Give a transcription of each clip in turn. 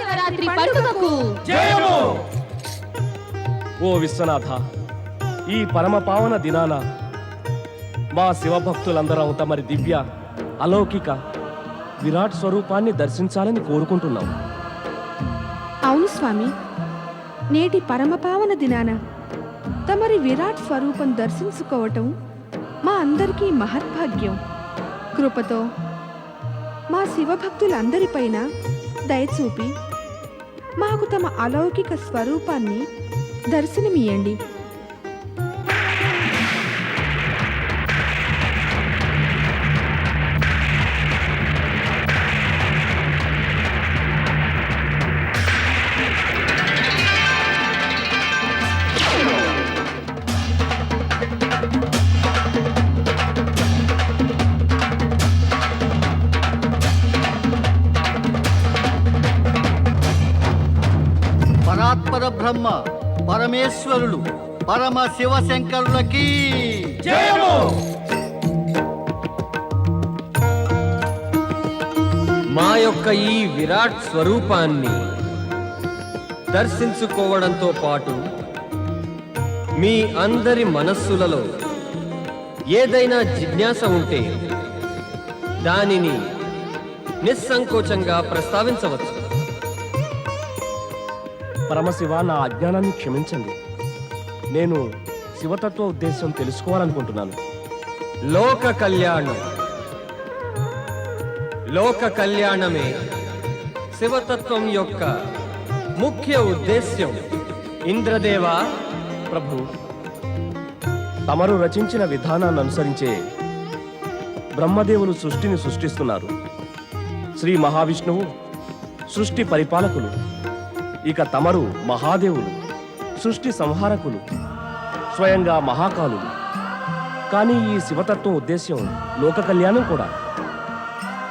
శరన్నవరాత్రి పండుగకు జయము. ఓ విశ్వనాథ, ఈ పరమ పావన దినాన మా శివభక్తులందరం తమరి దివ్య అలౌకిక విరాట్ స్వరూపాన్ని దర్శించాలని కోరుకుంటున్నాం. అవును స్వామి, నేటి పరమపావన దినాన తమరి విరాట్ స్వరూపం దర్శించుకోవటం మా అందరికీ మహద్భాగ్యం. కృపతో మా శివభక్తులందరిపైన దయచూపి మాకు తమ అలౌకిక స్వరూపాన్ని దర్శనమియండి. పరాత్పర బ్రహ్మ పరమేశ్వరులు పరమ శివశంకరులకి జయము. మా యొక్క ఈ విరాట్ స్వరూపాన్ని దర్శించుకోవడంతో పాటు మీ అందరి మనస్సులలో ఏదైనా జిజ్ఞాస ఉంటే దానిని నిస్సంకోచంగా ప్రస్తావించవచ్చు. పరమశివ, నా అజ్ఞానాన్ని క్షమించండి. నేను శివతత్వ ఉద్దేశం తెలుసుకోవాలనుకుంటున్నాను. లోక కళ్యాణమే శివతత్వం యొక్క ముఖ్య ఉద్దేశ్యం. ఇంద్రదేవా, ప్రభు, తమరు రచించిన విధానాన్ని అనుసరించే బ్రహ్మదేవులు సృష్టిని సృష్టిస్తున్నారు. శ్రీ మహావిష్ణువు సృష్టి పరిపాలకులు. ఇక తమరు మహాదేవులు, సృష్టి సంహారకులు, స్వయంగా మహాకాలులు. కానీ ఈ శివతత్వం ఉద్దేశ్యం లోక కళ్యాణం కూడా.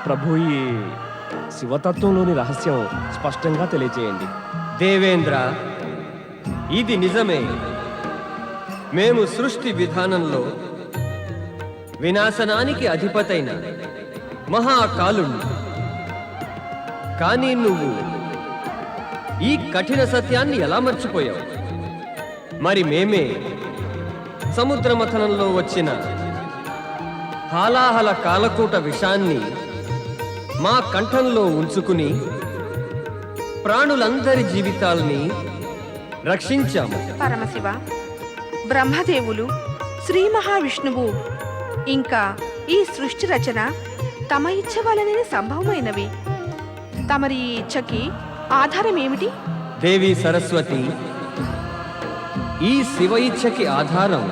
ప్రభు, ఈ శివతత్వంలోని రహస్యం స్పష్టంగా తెలియజేయండి. దేవేంద్ర, ఇది నిజమే. మేము సృష్టి విధానంలో వినాశనానికి అధిపతైన మహాకాలుణ్ణి. కానీ నువ్వు ఈ కఠిన సత్యాన్ని ఎలా మర్చిపోయావు? మరి మేమే సముద్రమథనంలో వచ్చిన హాలాహల కాలకూట విషాన్ని మా కంఠంలో ఉంచుకుని ప్రాణులందరి జీవితాల్ని రక్షించాము. పరమశివ, బ్రహ్మదేవులు, శ్రీ మహావిష్ణువు ఇంకా ఈ సృష్టి రచన తమ ఇచ్చ వలననే సంభవమైనవి. తమరి ఈ ఇచ్చకి ఆధారం ఏమిటి? దేవి సరస్వతి, ఈ శివ ఇచ్ఛకి ఆధారం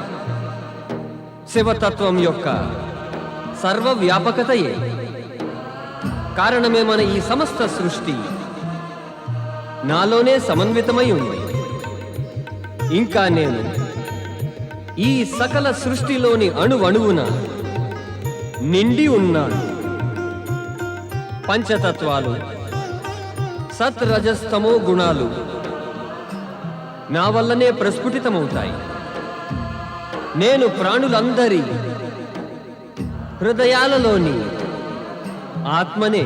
శివతత్వం యొక్క సర్వవ్యాపకతయే. కారణమే మన ఈ సమస్త సృష్టి నాలోనే సమన్వితమై ఉంది. ఇంకా నేను ఈ సకల సృష్టిలోని అణువణువున నిండి ఉన్నాను. పంచతత్వాలు, సత్ రజస్తమో గుణాలు నా వల్లనే ప్రస్ఫుటితమవుతాయి. నేను ప్రాణులందరి హృదయాలలోని ఆత్మనే.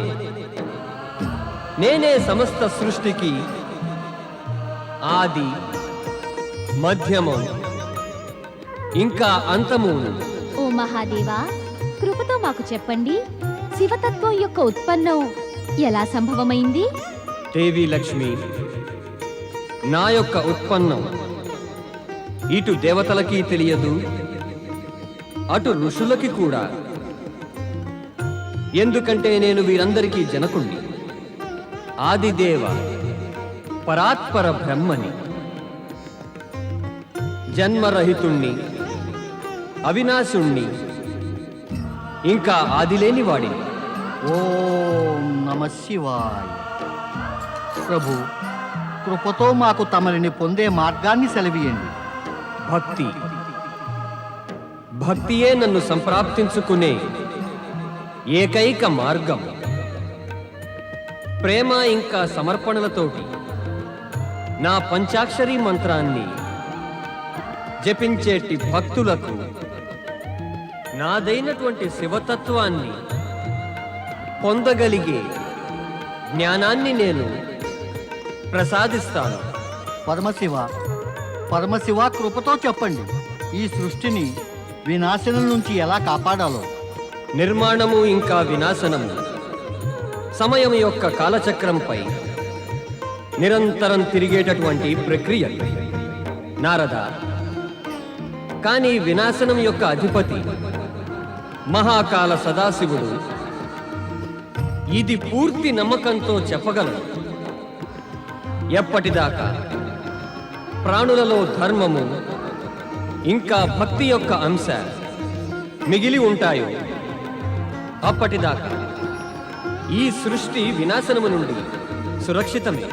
నేనే సమస్త సృష్టికి ఆది, మధ్యమం ఇంకా అంతము. ఓ మహాదేవా, కృపతో మాకు చెప్పండి, శివతత్వం యొక్క ఉత్పన్నం ఎలా సంభవమైంది? దేవి లక్ష్మి, నా యొక్క ఉత్పన్నం ఇటు దేవతలకి తెలియదు, అటు ఋషులకి కూడా. ఎందుకంటే నేను వీరందరికీ జనకుణ్ణి, ఆదిదేవ పరాత్పర బ్రహ్మని, జన్మరహితుణ్ణి, అవినాశుణ్ణి, ఇంకా ఆదిలేని వాడిని. ఓం నమః శివాయ. ప్రభు, కృపతో మాకు తమరిని పొందే మార్గాన్ని సెలవీయండి. భక్తియే నన్ను సంప్రాప్తించుకునే ఏకైక మార్గం. ప్రేమ ఇంకా సమర్పణలతోటి నా పంచాక్షరీ మంత్రాన్ని జపించేటి భక్తులకు నాదైనటువంటి శివతత్వాన్ని పొందగలిగే జ్ఞానాన్ని నేను ప్రసాదిస్తాను. పరమశివ పరమశివ కృపతో చెప్పండి, ఈ సృష్టిని వినాశనం నుంచి ఎలా కాపాడాలో. నిర్మాణము ఇంకా వినాశనము సమయం యొక్క కాలచక్రంపై నిరంతరం తిరిగేటటువంటి ప్రక్రియ నారద. కానీ వినాశనం యొక్క అధిపతి మహాకాల సదాశివుడు ఇది పూర్తి నమ్మకంతో చెప్పగలడు. ఎప్పటిదాకా ప్రాణులలో ధర్మము ఇంకా భక్తి యొక్క అంశ మిగిలి ఉంటాయో అప్పటిదాకా ఈ సృష్టి వినాశనము నుండి సురక్షితమే.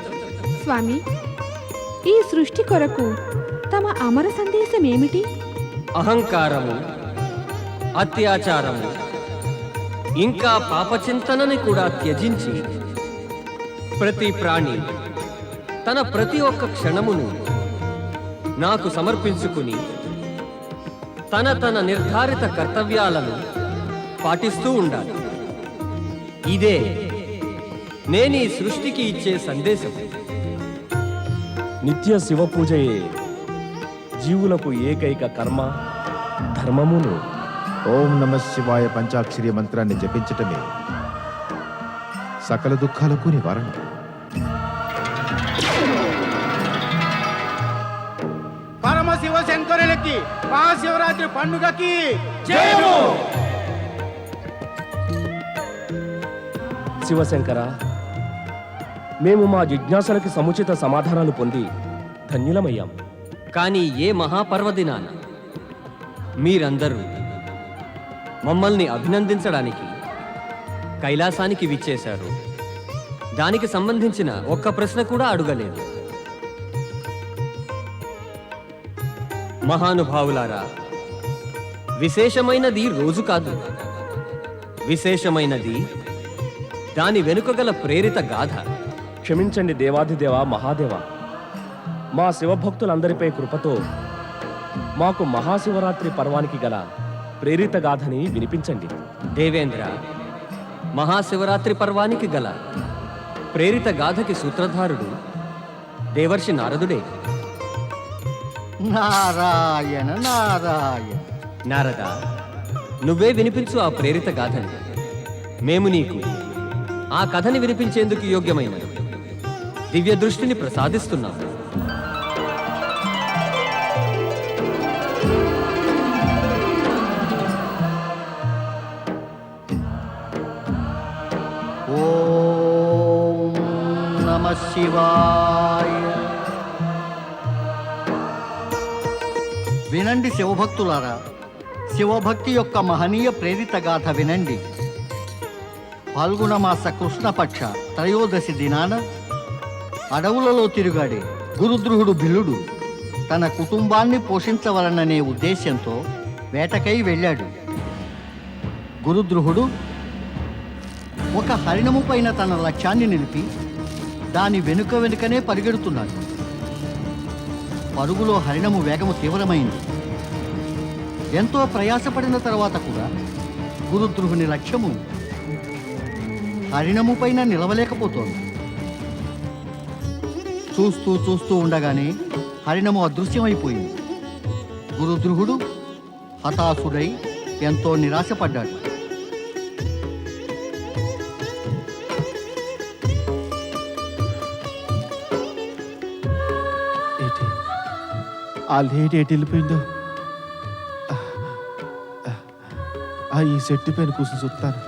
స్వామి, ఈ సృష్టి కొరకు తమ అమర సందేశం ఏమిటి? అహంకారము, అత్యాచారము ఇంకా పాపచింతనని కూడా త్యజించి ప్రతి ప్రాణి తన ప్రతి ఒక్క క్షణమును నాకు సమర్పించుకుని తన నిర్ధారిత కర్తవ్యాలను పాటిస్తూ ఉండాలి. ఇదే నేను ఈ సృష్టికి ఇచ్చే సందేశం. నిత్య శివ పూజయే జీవులకు ఏకైక కర్మ ధర్మమును. ఓం నమ శివాయ పంచాక్షరి మంత్రాన్ని జపించటమే సకల దుఃఖాలకు నివారణ. పరమశివ శంకరులకి మహాశివరాత్రి పండుగకి జయము. శివశంకర, మేము మా జిజ్ఞాసలకి సముచిత సమాధానాలు పొంది ధన్యులమయ్యాం. కానీ ఏ మహాపర్వదినాన మీరందరూ మమ్మల్ని అభినందించడానికి కైలాసానికి విచ్చేశారు. దానికి సంబంధించిన ఒక్క ప్రశ్న కూడా అడగలేదు. మహానుభావులారా, విశేషమైనది రోజు కాదు, విశేషమైనది దాని వెనుక గల ప్రేరిత గాథ. క్షమించండి దేవాధిదేవ మహాదేవ, మా శివభక్తులందరిపై కృపతో మాకు మహాశివరాత్రి పర్వానికి గల ప్రేరిత గాథని వినిపించండి. దేవేంద్ర, మహాశివరాత్రి పర్వానికి గల ప్రేరిత గాథకి సూత్రధారుడు దేవర్షి నారదుడే. నారాయణ నారాయణ. నారద, నువ్వే వినిపించు ఆ ప్రేరిత గాథని. మేము నీకు ఆ కథని వినిపించేందుకు యోగ్యమైన దివ్య దృష్టిని ప్రసాదిస్తున్నాము. ఓం నమ శివాయ. వినండి శివభక్తులారా, శివభక్తి యొక్క మహనీయ ప్రేరిత గాథ వినండి. ఫాల్గుణ మాస కృష్ణపక్ష త్రయోదశి దినాన అడవులలో తిరుగాడే గురుద్రుహుడు బిల్లుడు తన కుటుంబాన్ని పోషించవలననే ఉద్దేశ్యంతో వేటకై వెళ్ళాడు. గురుద్రుహుడు ఒక హరిణము పైన తన లక్ష్యాన్ని నిలిపి దాని వెనుక వెనుకనే పరిగెడుతున్నాడు. పరుగులో హరిణము వేగము తీవ్రమైంది. ఎంతో ప్రయాసపడిన తర్వాత కూడా గురుద్రుహుని లక్ష్యము హరిణము పైన నిలవలేకపోతోంది. చూస్తూ చూస్తూ ఉండగానే హరిణము అదృశ్యమైపోయింది. గురుద్రుహుడు హతాశుడై ఎంతో నిరాశపడ్డాడు. ఆ లేడీ ఎటు వెళ్ళిపోయిందో. ఈ చెట్టు పైన కూర్చొని చూస్తాను.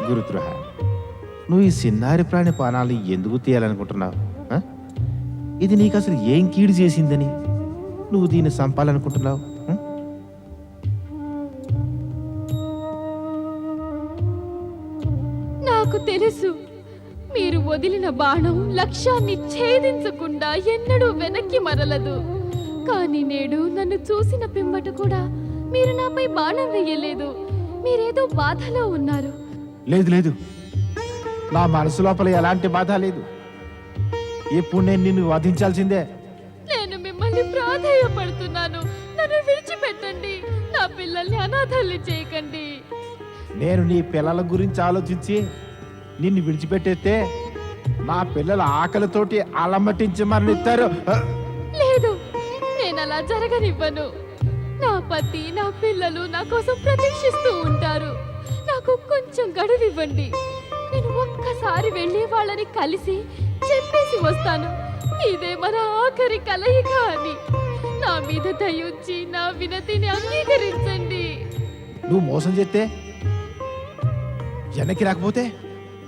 గురుద్రోహ, నువ్వు ఈ చిన్నారి ప్రాణి పానాలు ఎందుకు తీయాలనుకుంటున్నావు? ఇది నీకు అసలు ఏం కీడు చేసిందని? నువ్వు దీన్ని చంపాలనుకుంటున్నావు? ఉం? నాకు తెలుసు మీరు వదిలిన బాణం లక్ష్యాన్ని ఛేదించకుండా ఎన్నడూ వెనక్కి మరలదు. కానీ నేడు నన్ను చూసిన పిమ్మట కూడా మీరు నాపై బాణం వేయలేదు. మీరేదో బాధలో ఉన్నారు. లేదు లేదు, నా మనసు లోపల ఎలాంటి బాధ లేదు. ఇప్పుడు నేను నిన్ను వధించాల్సిందే. నేను మిమ్మల్ని ప్రాధేయపడుతున్నాను. నన్ను విడిచిపెట్టండి. నా పిల్లల్ని అనాథల్ని చేయకండి. నేను నీ పిల్లల గురించి ఆలోచించి నిన్ను విడిచిపెట్టేస్తే నా పిల్లల ఆకలితోటి అలమటించి మరణిస్తారు. లేదు, నేను అలా జరగనివ్వను. నా పతి నా పిల్లలు నా కోసం ప్రతీక్షిస్తూ ఉంటారు. నాకు కొంచెం గడువివ్వండి. నేను ఒక్కసారి వెళ్ళి వాళ్ళని కలిసి చెప్పేసి వస్తాను, ఇదే మన ఆఖరి కలయిక అని. నా మీద దయుంచి నా వినతిని అంగీకరించండి. నువ్వు మోసం చేస్తే వెనక్కి రాకపోతే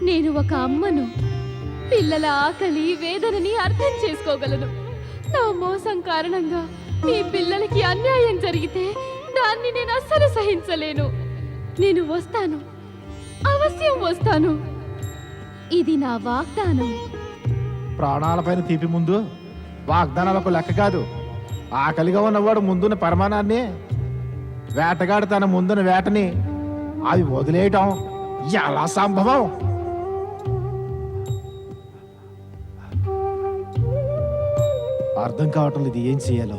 నేను ఒక అమ్మను. పిల్లల ఆకలి వేదనని అర్థం చేసుకోగలను. నా మోసం కారణంగా మీ పిల్లలకి అన్యాయం జరిగితే దాన్ని నేను అస్సలు సహించలేను. నేను వస్తాను, అవశ్యం వస్తాను. ఇది నా వాగ్దానం. ప్రాణాలపైన తీపి ముందు వాగ్దానాలకు లెక్క కాదు. ఆకలిగా ఉన్నవాడు ముందున్న పరిమాణాన్ని, వేటగాడు తన ముందున్న వేటని అది వదిలేయటం ఎలా సంభవం? అర్థం కావటం లేదు ఏం చేయాలో.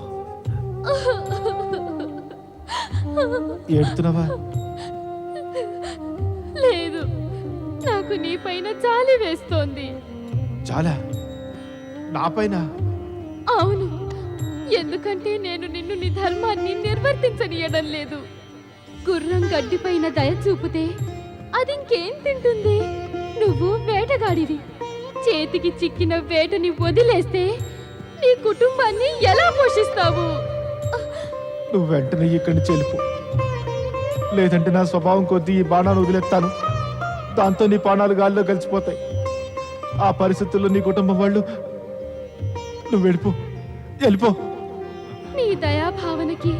ఏడుతున్నావా? లేదు, నాకు నీ పైన జాలి వేస్తోంది. చాలా నా పైన? అవును, ఎందుకంటే నేను నిన్ను నీ ధర్మాన్ని నిర్వర్తించనీయడం లేదు. గుర్రం గడ్డిపైన దయ చూపితే అదింకేం తింటుంది? నువ్వు వేటగాడివి. చేతికి చిక్కిన వేటని వదిలేస్తే నీ కుటుంబాన్ని ఎలా పోషిస్తావు? నువ్వు వెంటనే ఇక్కడి నుంచి వెళ్ళిపో, లేదంటే నా స్వభావం కొద్దీ ఈ బాణాలు వదిలేస్తాను. దాంతో నీ బాణాలు గాల్లో కలిసిపోతాయి. ఆ పరిస్థితుల్లో నీ కుటుంబం వాళ్ళు, నువ్వు వెళ్ళిపో, వెళ్ళిపో. మీ దయాభావనకి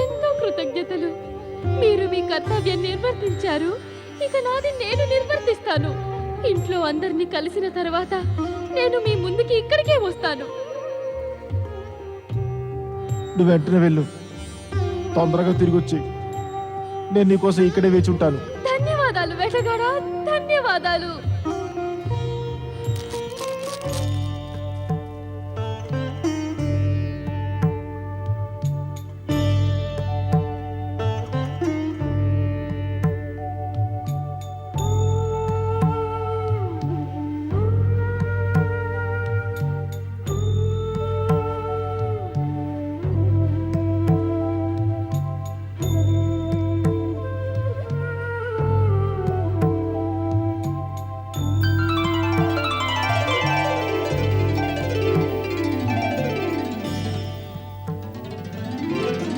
ఎన్నో కృతజ్ఞతలు. మీరు మీ కర్తవ్యం నిర్వర్తించారు. ఇక నాది నేను నిర్వర్తిస్తాను. ఇంట్లో అందరినీ కలిసిన తర్వాత నేను మీ ముందుకి ఇక్కడికే వస్తాను. నువ్వు వెంటనే వెళ్ళు, తొందరగా తిరిగి వచ్చి నేను నీకోసం ఇక్కడే వేచి ఉంటాను. ధన్యవాదాలు వేటగాడా, ధన్యవాదాలు.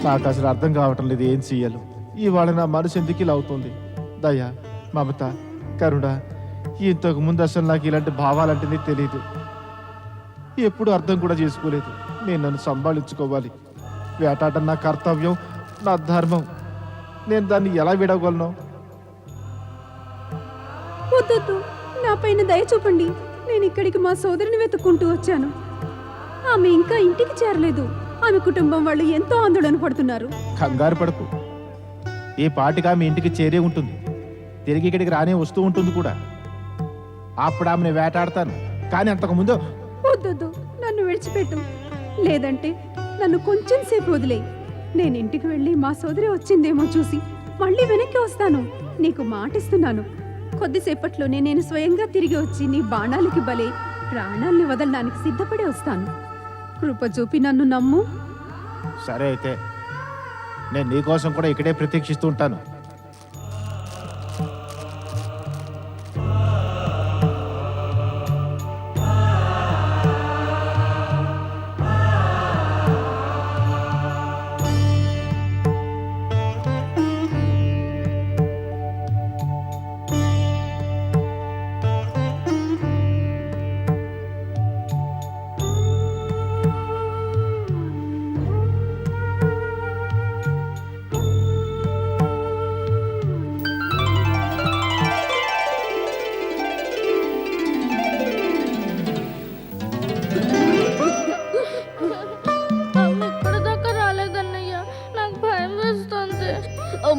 నాకు అసలు అర్థం కావటం లేదు ఏం చెయ్యాలో. ఇవాళ నా మనసు ఎందుకు ఇలా అవుతుంది? దయ, మమత, కరుణ, ఇంతకు ముందు అసలు నాకు ఇలాంటి భావాలంటేనే తెలియదు. ఎప్పుడు అర్థం కూడా చేసుకోలేదు. నేను నన్ను సంభాళించుకోవాలి. వేటాడటం నా కర్తవ్యం, నా ధర్మం. నేను దాన్ని ఎలా విడవగలను? వద్దొద్దు, నా పైన దయ చూపండి. నేను ఇక్కడికి మా సోదరిని వెతుక్కుంటూ వచ్చాను. ఆమె ఇంకా ఇంటికి చేరలేదు. ఆమె కుటుంబం వాళ్ళు ఎంతో ఆందోళన పడుతున్నారు. కంగారు పడకు, ఏ పాటిగా మీ ఇంటికి చేరే ఉంటుంది. తిరిగి ఇక్కడికి రానే వస్తూ ఉంటుంది కూడా. అప్పుడు ఆమెను వేటాడతాను. కానీ అంతకుముందు వద్దొద్దు, నన్ను విడిచిపెట్టు. లేదంటే నన్ను కొంచెం సేపు వదిలేయి. నేను ఇంటికి వెళ్ళి మా సోదరి వచ్చిందేమో చూసి మళ్ళీ వెనక్కి వస్తాను. నీకు మాటిస్తున్నాను. కొద్దిసేపట్లోనే నేను స్వయంగా తిరిగి వచ్చి నీ బాణాలకి బలై ప్రాణాల్ని వదలడానికి సిద్ధపడి వస్తాను. కృప చూపి నన్ను నమ్ము. సరే అయితే నేను నీకోసం కూడా ఇక్కడే ప్రతీక్షిస్తూ ఉంటాను.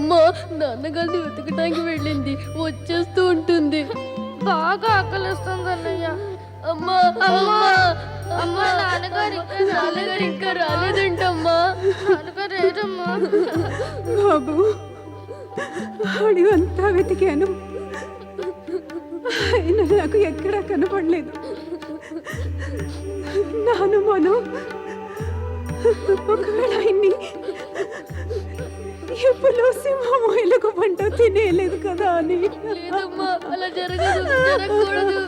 అమ్మ నాన్నగారిని వెతకడానికి వెళ్ళింది, వచ్చేస్తూ ఉంటుంది. బాగా ఆకలిస్తుంది అన్నయ్య. అమ్మా అమ్మా అమ్మా నాన్నగారు ఇంకా రాలేదంటమ్మా. నాన్నగారు ఏదమ్మా? బాబు, అడివంతా వెతికాను, ఆయన నాకు ఎక్కడా కనపడలేదు. నా అనుమానం ఒకవేళ ఆయన్ని ఎప్పుడో సింహము ఎలుగు పంట తినేయలేదు కదా అని. లేదమ్మా, అలా జరగకూడదు.